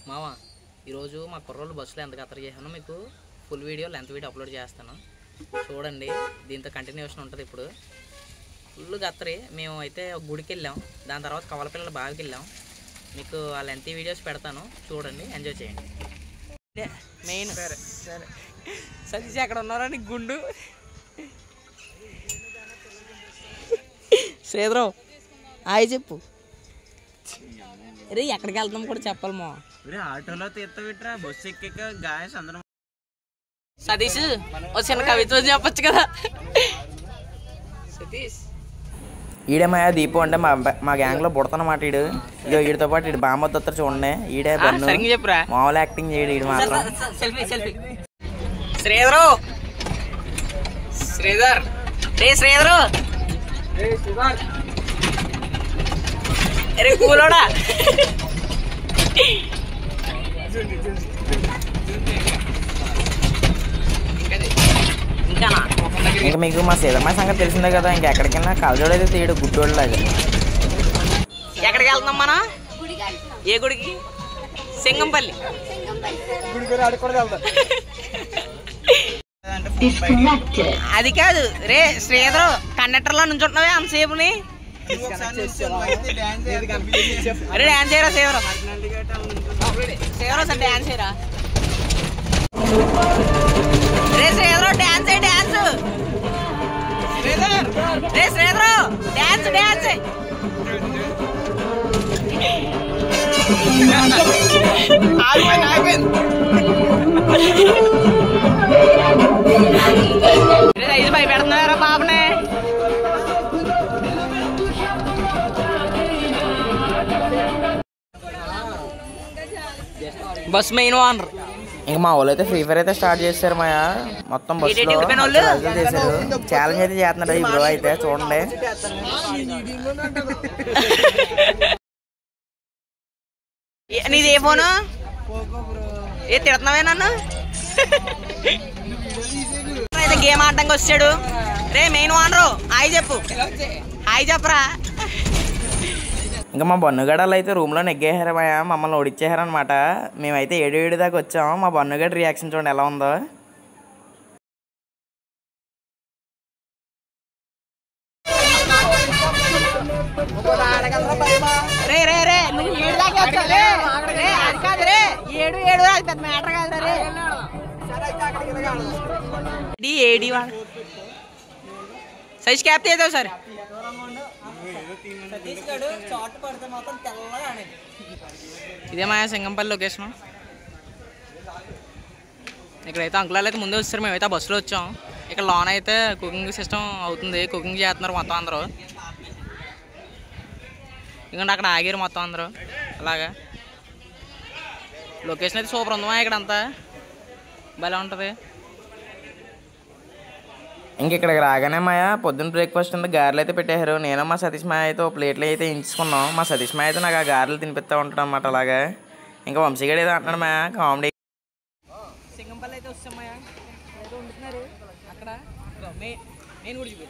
మామ ఈరోజు మా కుర్రోళ్ళు బస్సులో ఎంత కత్తర చేశానో మీకు full video length video upload చేస్తాను చూడండి. దీంతో కంటిన్యూషన్ ఉంటుంది. ఇప్పుడు ఫుల్ కత్తరి మేము అయితే ఒక గుడికి వెళ్ళాం, దాని తర్వాత కవలపిల్లల బావికి వెళ్ళాం. మీకు ఆ లెంత్ వీడియోస్ పెడతాను, చూడండి, ఎంజాయ్ చేయండి. మెయిన్ సరే సరే సతీష్ ఎక్కడ ఉన్నారా నీకు గుండు శ్రీధరం హాయ్ చెప్పు. అరే ఎక్కడికి వెళ్తాం కూడా చెప్పాలి మా ఆటోలో తీర్థ బస్సు ఎక్కాక గాయస్ అందరం. సతీష్ ఒక చిన్న కవిత్వం చెప్పచ్చు కదా. సతీష్ ఈడేమయ్యా దీపు అంటే మా గ్యాంగ్ లో పుడతానమాట. ఈడు ఇగో వీడితో పాటు ఇడు బామ్మద్దు వస్తారు చూడండి. ఈడే చెప్పురా మామూలు యాక్టింగ్ చేయడు ఈడు మాత్రం. సెల్ఫీ సెల్ఫీ శ్రీధరు శ్రీధర్ శ్రీధరు అరే కూలోడా ఇంకా మీకు మా సీతమ్మ సంగతి తెలిసిందే కదా. ఇంకెక్కడికైనా కలజోడైతే తీయడు గుడ్డోడు లాగా. ఎక్కడికి వెళ్తున్నాం మనం? ఏ గుడికి? సింగంపల్లి. అది కాదు రే శ్రీధరు, కండక్టర్ లో నుంచి ఉంటున్నావే అంతసేపుని. అరే డాన్స్ చేయరా శ్రీధరు, శ్రీధరు సార్ డాన్స్ చేయరా. రే శ్రీధరు డాన్స్ అయ్యి డాన్స్. రే శ్రీధరు డాన్స్ డాన్స్. ఇది భయపెడుతున్నారా బాబునే? Bus main owner. ఇంకా మా వాళ్ళు అయితే ఫ్రీ ఫైర్ అయితే స్టార్ట్ చేశారు. మా మొత్తం బస్సులో చేశారు. ఛాలెంజ్ అయితే చేస్తున్నాడు ఈ బ్రో అయితే చూడండి. నీది ఏ ఫోను? ఏ తిడుతున్నావే నన్ను? అయితే గేమ్ ఆడడానికి వచ్చాడు. రే మెయిన్ ఓనరు హాయ్ చెప్పు, హాయ్ చెప్పరా. ఇంకా మా బన్నుగడలు అయితే రూమ్లో నెగ్గేశారు. మమ్మల్ని ఓడిచ్చేసారనమాట. మేమైతే 7 దాకా వచ్చాం. మా బన్నుగడ రియాక్షన్ చూడండి ఎలా ఉందో. రే రే రే నువ్వు 7 దాకా వచ్చావు. అది కాదు రే 7 అది పెద్ద మ్యాటర్ కాదు రే. ఏడి వాడు సైజ్ క్యాప్ తీద్దాం సార్. ఇదే మా సింగంపల్లి లొకేషన్. ఇక్కడైతే అంకులాలు అయితే ముందే వచ్చారు, మేమైతే బస్సులో వచ్చాం. ఇక్కడ లోన్ అయితే కుకింగ్ సిస్టమ్ అవుతుంది, కుకింగ్ చేస్తున్నారు మొత్తం అందరూ. ఎందుకంటే అక్కడ ఆగారు మొత్తం అందరూ. అలాగా లొకేషన్ అయితే సూపర్ ఉందమ్మా. ఇక్కడ అంతా భలే ఉంటుంది. ఇంక ఇక్కడికి రాగానే మాయా పొద్దున్న బ్రేక్ఫాస్ట్ అంతా గారెలు అయితే పెట్టేశారు. నేను మా సతీష్ మాయ అయితే ప్లేట్లు అయితే ఎంచుకున్నాం. మా సతీష్ మాయ అయితే నాకు ఆ గారెలు తినిపిస్తూ ఉంటాడు అనమాట. అలాగా ఇంకా వంశీగడ ఏదో అంటున్నాడు మాయా కామెడీ. సింగంపల్లి అయితే వస్తాం మాయా, ఏదో వండుతున్నారు అక్కడ. నేను కూడా చూపి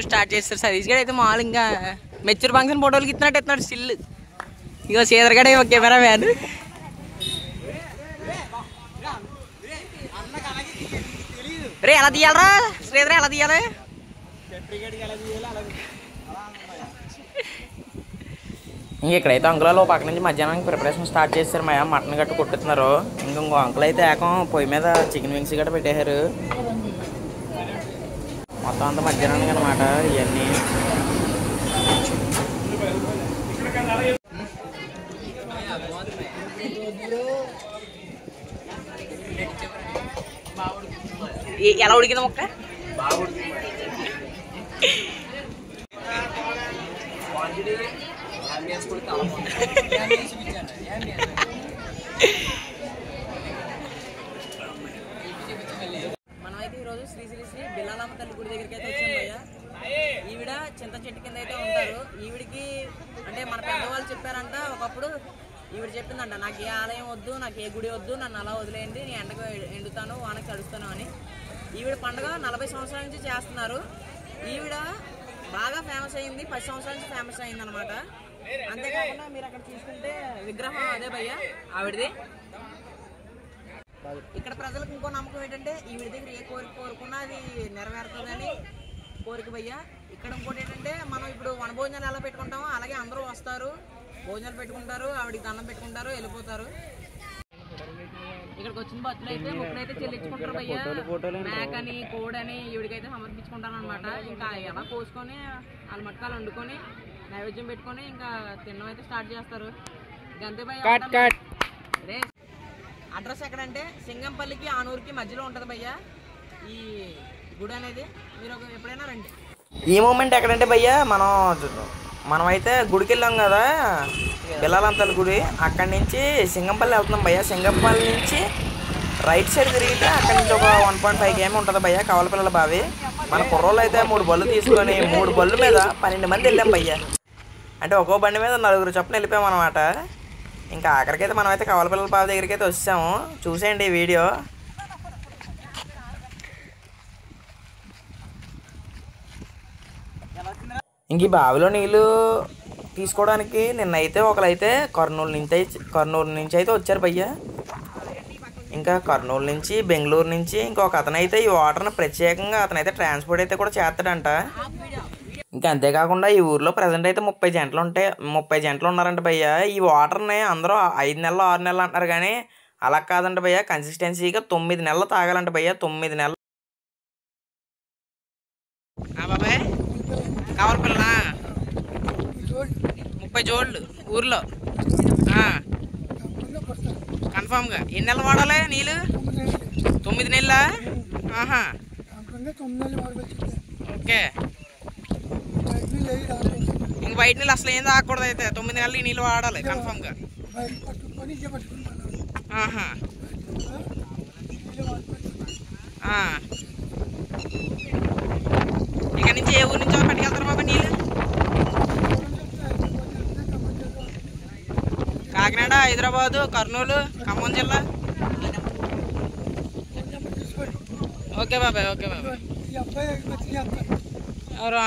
స్టార్ట్ చేస్తారు. సతీష్ గడ అయితే మామూలు ఇంకా మెచ్యూర్ ఫంక్షన్ ఫోటోలకి ఇస్తున్నట్టు ఎత్తున్నాడు స్టిల్. ఇగో శ్రీధర్ గడ కెమెరా మ్యాన్. రే ఎలా తీయాలరా శ్రీధర్, ఎలా తీయాలి? ఇంక ఇక్కడైతే అంకులలో పక్క నుంచి మధ్యాహ్నానికి ప్రిపరేషన్ స్టార్ట్ చేశారు. మా మటన్ గట్టు కొట్టుతున్నారు. ఇంకో అంకుల్ అయితే ఏకం పొయ్యి మీద చికెన్ వింగ్స్ గట్ట పెట్టేశారు. మొత్తం అంతా మధ్యాహ్నానికి అనమాట ఇవన్నీ. ఎలా ఉడికింది ముక్క? మనమైతే ఈరోజు శ్రీ శ్రీ శ్రీ బిల్లాలమ్మ తల్లి గుడి దగ్గరికి అయితే వచ్చాం భయ్యా. ఈవిడ చింత చెట్టు కింద అయితే ఉంటారు. ఈవిడికి అంటే మన పెద్దవాళ్ళు చెప్పారంట ఒకప్పుడు. ఈవిడ చెప్పిందంట, నాకు ఏ ఆలయం వద్దు, నాకు ఏ గుడి వద్దు, నన్ను అలా వదిలేయండి, నేను ఎండకు ఎండుతాను, వానకు తడుస్తాను అని. ఈవిడ పండుగ 40 సంవత్సరాల నుంచి చేస్తున్నారు. ఈవిడ బాగా ఫేమస్ అయింది, 10 సంవత్సరాల నుంచి ఫేమస్ అయింది అనమాట. అంతేకాకుండా మీరు అక్కడ చూసుకుంటే విగ్రహం అదే భయ్య ఆవిడది. ఇక్కడ ప్రజలకు ఇంకో నమ్మకం ఏంటంటే ఈవిడ దగ్గర ఏ కోరిక కోరుకున్నా అది నెరవేరుతుందని కోరిక భయ్య. ఇక్కడ ఇంకోటి ఏంటంటే మనం ఇప్పుడు వనభోజనాలు ఎలా పెట్టుకుంటామో అలాగే అందరూ వస్తారు, భోజనాలు పెట్టుకుంటారు, ఆవిడకి దండం పెట్టుకుంటారు, వెళ్ళిపోతారు. ఇక్కడికి వచ్చిన భక్తులు అయితే ముక్కలైతే చెల్లించుకుంటారు భయ్య. మేకని కోడని ఈవిడికైతే సమర్పించుకుంటారు అనమాట. ఇంకా ఎలా కోసుకొని వాళ్ళ మట్కాలు వండుకొని నైవేద్యం పెట్టుకొని ఇంకా తినడం అయితే స్టార్ట్ చేస్తారు. గంతే భయ్య. అడ్రస్ ఎక్కడంటే సింగంపల్లికి ఆనూరుకి మధ్యలో ఉంటుంది భయ్య ఈ గుడి అనేది. మీరు ఎప్పుడైనా రండి. ఈ మూమెంట్ ఎక్కడంటే భయ్య మనమైతే గుడికి వెళ్ళాం కదా, బిల్లాలమ్మ తల్లి గుడి. అక్కడి నుంచి సింగంపల్లి వెళ్తున్నాం భయ్య. సింగంపల్లి నుంచి రైట్ సైడ్ తిరిగితే అక్కడి నుంచి ఒక 1.5 km ఉంటుంది భయ్య, కవలపిల్లల బావి. మన కుర్రోళ్ళు అయితే 3 బళ్ళు తీసుకొని 3 బళ్ళు మీద 12 మంది వెళ్ళాం భయ్య. అంటే ఒక్కో బండి మీద 4 చొప్పున వెళ్ళిపోయాం అనమాట. ఇంకా ఆఖరికైతే మనమైతే కవలపిల్లల బావి దగ్గరికి అయితే వచ్చాము. చూసేయండి ఈ వీడియో. ఇంక ఈ బావిలో నీళ్ళు తీసుకోవడానికి నిన్నైతే ఒకరైతే కర్నూలు నుంచి అయితే వచ్చారు భయ్య. ఇంకా కర్నూలు నుంచి, బెంగళూరు నుంచి ఇంకొక అతనైతే ఈ వాటర్ని ప్రత్యేకంగా అతనైతే ట్రాన్స్పోర్ట్ అయితే కూడా చేస్తాడంట. ఇంకా అంతేకాకుండా ఈ ఊర్లో ప్రజెంట్ అయితే 30 జంటలు ఉన్నారంట భయ్య. ఈ వాటర్ని అందరూ 5 నెలలు 6 నెలలు అంటారు, కానీ అలా కాదంట భయ్య. కన్సిస్టెన్సీగా 9 నెలలు తాగాలంట భయ్య. 9 నెలలు. బాబాయ్ కవలపిల్ల 30 జోళ్ళు ఊర్లో కన్ఫామ్గా. ఎన్ని నెలలు వాడాలి నీళ్ళు? 9 నెలల. ఆహా, ఓకే. ఇంక బయట నీళ్ళు అసలు ఏం తాగకూడదు అయితే. 9 నెలలు ఈ నీళ్ళు వాడాలి కన్ఫామ్గా. ఆహా, ఇక్కడ నుంచి ఏ ఊరు నుంచి పట్టుకెళ్తారు బాబా నీళ్ళు? కాకినాడ, హైదరాబాదు, కర్నూలు, ఖమ్మం జిల్లా. ఓకే బాబాయ్, ఓకే బాబాయ్. ఎవరు?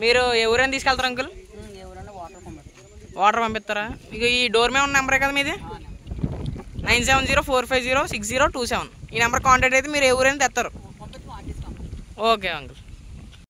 మీరు ఏ ఊరైనా తీసుకెళ్తారు అంకుల్? వాటర్ పంపిస్తారా? మీకు ఈ డోర్ మీద ఉన్న నెంబరే కదా మీది? 9704506027. ఈ నెంబర్ కాంటాక్ట్ అయితే మీరు ఏ ఊరైనా తెస్తారు. Okay uncle.